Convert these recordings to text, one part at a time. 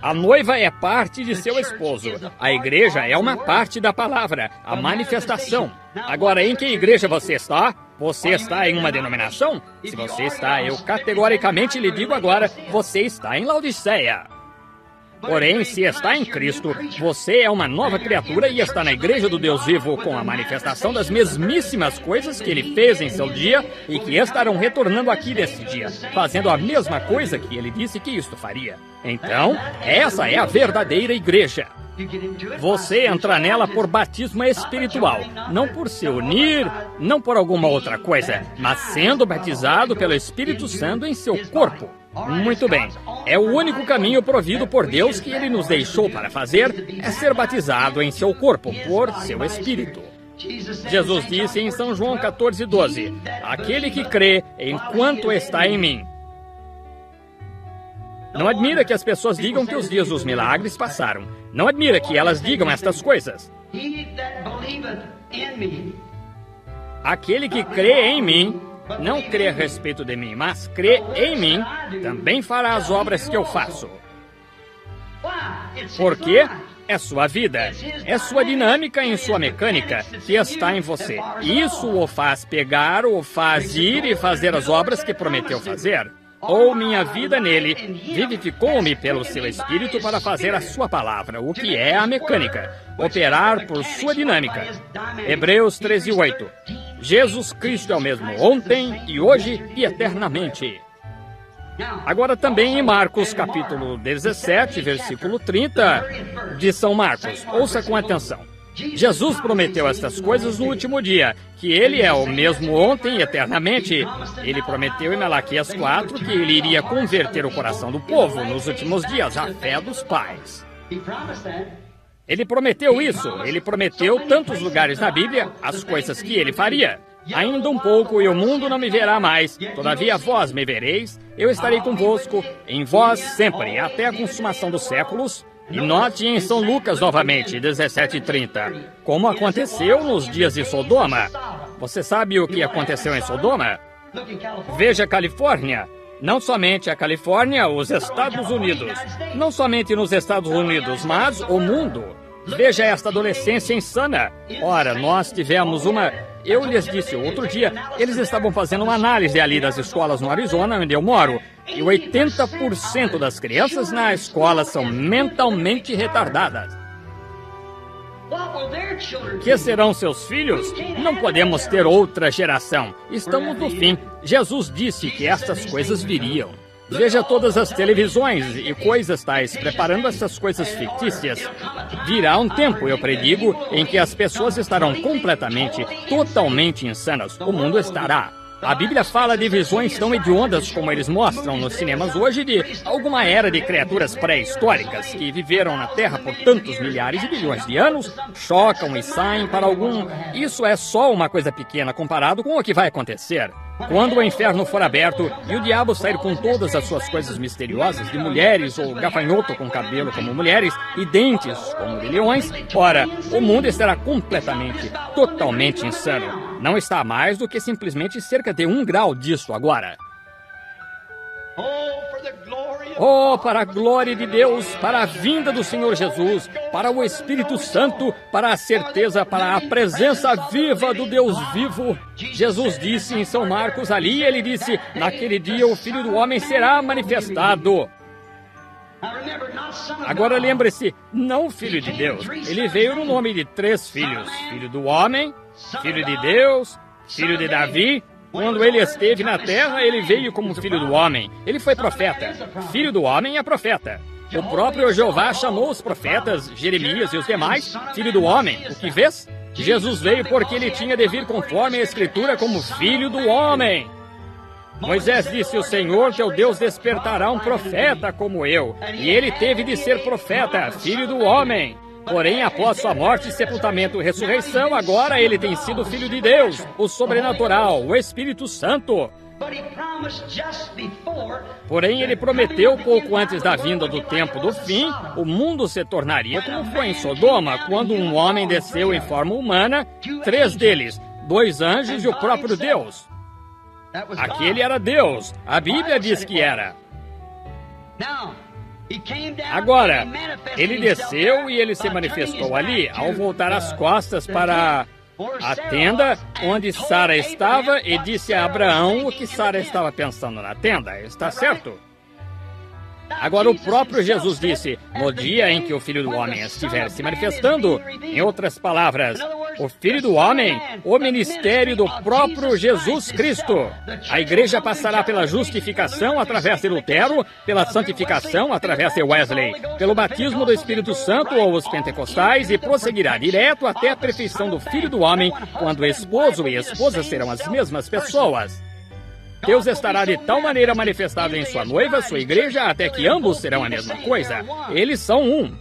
A noiva é parte de seu esposo. A igreja é uma parte da palavra, a manifestação. Agora, em que igreja você está? Você está em uma denominação? Se você está, eu categoricamente lhe digo agora, você está em Laodiceia. Porém, se está em Cristo, você é uma nova criatura e está na igreja do Deus vivo com a manifestação das mesmíssimas coisas que ele fez em seu dia e que estarão retornando aqui nesse dia, fazendo a mesma coisa que ele disse que isto faria. Então, essa é a verdadeira igreja. Você entra nela por batismo espiritual, não por se unir, não por alguma outra coisa, mas sendo batizado pelo Espírito Santo em seu corpo. Muito bem. É o único caminho provido por Deus que Ele nos deixou para fazer, é ser batizado em seu corpo, por seu Espírito. Jesus disse em São João 14:12, aquele que crê enquanto está em mim. Não admira que as pessoas digam que os dias dos milagres passaram. Não admira que elas digam estas coisas. Aquele que crê em mim, não crê a respeito de mim, mas crê em mim, também fará as obras que eu faço. Por quê? É sua vida, é sua dinâmica em sua mecânica que está em você. Isso o faz pegar, o faz ir e fazer as obras que prometeu fazer. Ou minha vida nele vivificou-me pelo seu Espírito para fazer a sua palavra, o que é a mecânica, operar por sua dinâmica. Hebreus 13:8. Jesus Cristo é o mesmo ontem e hoje e eternamente. Agora também em Marcos capítulo 17, versículo 30 de São Marcos. Ouça com atenção. Jesus prometeu estas coisas no último dia, que ele é o mesmo ontem e eternamente. Ele prometeu em Malaquias 4 que ele iria converter o coração do povo nos últimos dias à fé dos pais. Ele prometeu isso. Ele prometeu tantos lugares na Bíblia as coisas que ele faria. Ainda um pouco e o mundo não me verá mais, todavia vós me vereis, eu estarei convosco, em vós sempre, até a consumação dos séculos. E note em São Lucas novamente, 17:30, como aconteceu nos dias de Sodoma. Você sabe o que aconteceu em Sodoma? Veja a Califórnia. Não somente a Califórnia, os Estados Unidos. Não somente nos Estados Unidos, mas o mundo. Veja esta adolescência insana. Ora, nós tivemos uma... Eu lhes disse outro dia, eles estavam fazendo uma análise ali das escolas no Arizona, onde eu moro, e 80% das crianças na escola são mentalmente retardadas. Que serão seus filhos? Não podemos ter outra geração. Estamos no fim. Jesus disse que estas coisas viriam. Veja todas as televisões e coisas tais preparando essas coisas fictícias. Virá um tempo, eu predigo, em que as pessoas estarão completamente, totalmente insanas. O mundo estará. A Bíblia fala de visões tão hediondas como eles mostram nos cinemas hoje de alguma era de criaturas pré-históricas que viveram na Terra por tantos milhares de bilhões de anos, chocam e saem para algum... Isso é só uma coisa pequena comparado com o que vai acontecer. Quando o inferno for aberto e o diabo sair com todas as suas coisas misteriosas de mulheres ou gafanhoto com cabelo como mulheres e dentes como de leões, ora, o mundo estará completamente, totalmente insano. Não está a mais do que simplesmente cerca de 1 grau disso agora. Oh, para a glória de Deus, para a vinda do Senhor Jesus, para o Espírito Santo, para a certeza, para a presença viva do Deus vivo. Jesus disse em São Marcos ali, ele disse, naquele dia o Filho do Homem será manifestado. Agora lembre-se, não o Filho de Deus. Ele veio no nome de 3 filhos. Filho do Homem, Filho de Deus, Filho de Davi. Quando ele esteve na terra, ele veio como filho do homem. Ele foi profeta. Filho do homem é profeta. O próprio Jeová chamou os profetas, Jeremias e os demais, filho do homem. O que vês? Jesus veio porque ele tinha de vir conforme a Escritura como filho do homem. Moisés disse, o Senhor teu Deus despertará um profeta como eu. E ele teve de ser profeta, filho do homem. Porém, após sua morte, sepultamento e ressurreição, agora ele tem sido Filho de Deus, o sobrenatural, o Espírito Santo. Porém, ele prometeu pouco antes da vinda do tempo do fim, o mundo se tornaria como foi em Sodoma, quando um homem desceu em forma humana, 3 deles, 2 anjos e o próprio Deus. Aquele era Deus, a Bíblia diz que era. Agora, ele desceu e ele se manifestou ali ao voltar as costas para a tenda onde Sara estava e disse a Abraão o que Sara estava pensando na tenda. Está certo? Agora o próprio Jesus disse, no dia em que o Filho do Homem estiver se manifestando, em outras palavras, o Filho do Homem, o ministério do próprio Jesus Cristo. A igreja passará pela justificação através de Lutero, pela santificação através de Wesley, pelo batismo do Espírito Santo ou os pentecostais e prosseguirá direto até a perfeição do Filho do Homem, quando o esposo e a esposa serão as mesmas pessoas. Deus estará de tal maneira manifestado em sua noiva, sua igreja, até que ambos serão a mesma coisa. Eles são um.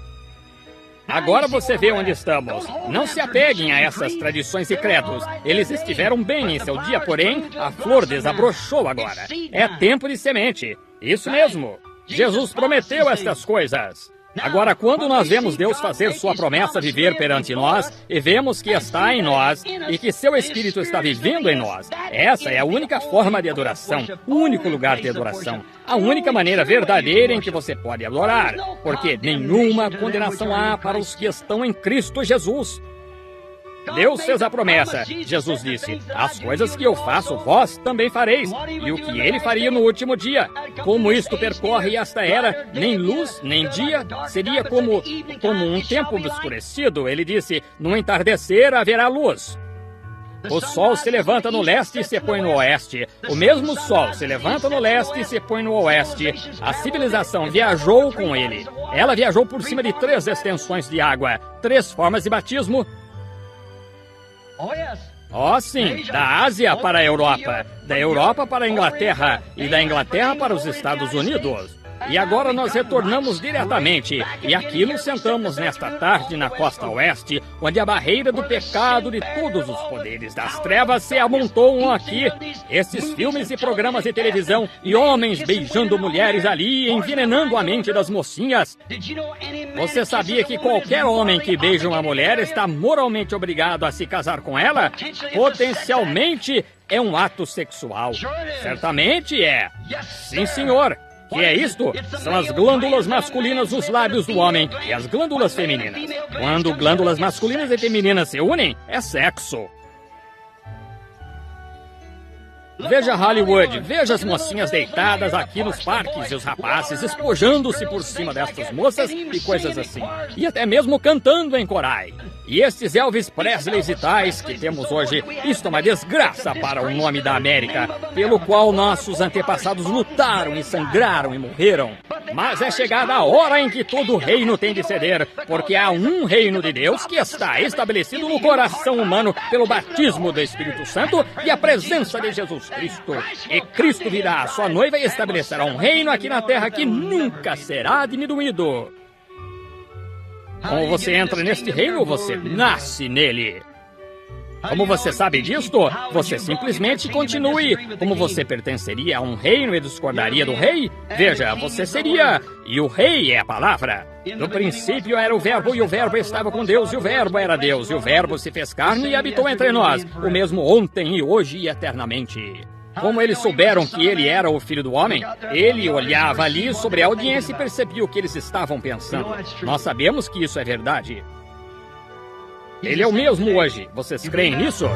Agora você vê onde estamos. Não se apeguem a essas tradições e credos. Eles estiveram bem em seu dia, porém, a flor desabrochou agora. É tempo de semente. Isso mesmo. Jesus prometeu estas coisas. Agora, quando nós vemos Deus fazer sua promessa viver perante nós, e vemos que está em nós, e que seu Espírito está vivendo em nós, essa é a única forma de adoração, o único lugar de adoração, a única maneira verdadeira em que você pode adorar, porque nenhuma condenação há para os que estão em Cristo Jesus. Deus fez a promessa. Jesus disse, as coisas que eu faço, vós também fareis. E o que ele faria no último dia? Como isto percorre esta era, nem luz, nem dia, seria como um tempo obscurecido. Ele disse, no entardecer haverá luz. O sol se levanta no leste e se põe no oeste. O mesmo sol se levanta no leste e se põe no oeste. A civilização viajou com ele. Ela viajou por cima de 3 extensões de água, 3 formas de batismo. Oh, sim, da Ásia para a Europa, da Europa para a Inglaterra e da Inglaterra para os Estados Unidos. E agora nós retornamos diretamente, e aqui nos sentamos nesta tarde na costa oeste, onde a barreira do pecado de todos os poderes das trevas se amontoam aqui. Esses filmes e programas de televisão, e homens beijando mulheres ali, envenenando a mente das mocinhas. Você sabia que qualquer homem que beija uma mulher está moralmente obrigado a se casar com ela? Potencialmente é um ato sexual. Certamente é. Sim, senhor. Que é isto? São as glândulas masculinas dos lábios do homem e as glândulas femininas. Quando glândulas masculinas e femininas se unem, é sexo. Veja Hollywood, veja as mocinhas deitadas aqui nos parques e os rapazes espojando-se por cima destas moças e coisas assim. E até mesmo cantando em corais. E estes Elvis Presleys e tais que temos hoje, isto é uma desgraça para o nome da América, pelo qual nossos antepassados lutaram e sangraram e morreram. Mas é chegada a hora em que todo reino tem de ceder, porque há um reino de Deus que está estabelecido no coração humano pelo batismo do Espírito Santo e a presença de Jesus Cristo. E Cristo virá a sua noiva e estabelecerá um reino aqui na terra que nunca será diminuído. Como você entra neste reino, você nasce nele. Como você sabe disto? Você simplesmente continue. Como você pertenceria a um reino e discordaria do rei? Veja, você seria... E o rei é a palavra. No princípio era o verbo, e o verbo estava com Deus, e o verbo era Deus, e o verbo se fez carne e habitou entre nós, o mesmo ontem e hoje e eternamente. Como eles souberam que ele era o Filho do Homem, ele olhava ali sobre a audiência e percebia o que eles estavam pensando. Nós sabemos que isso é verdade. Ele é o mesmo hoje. Vocês creem nisso?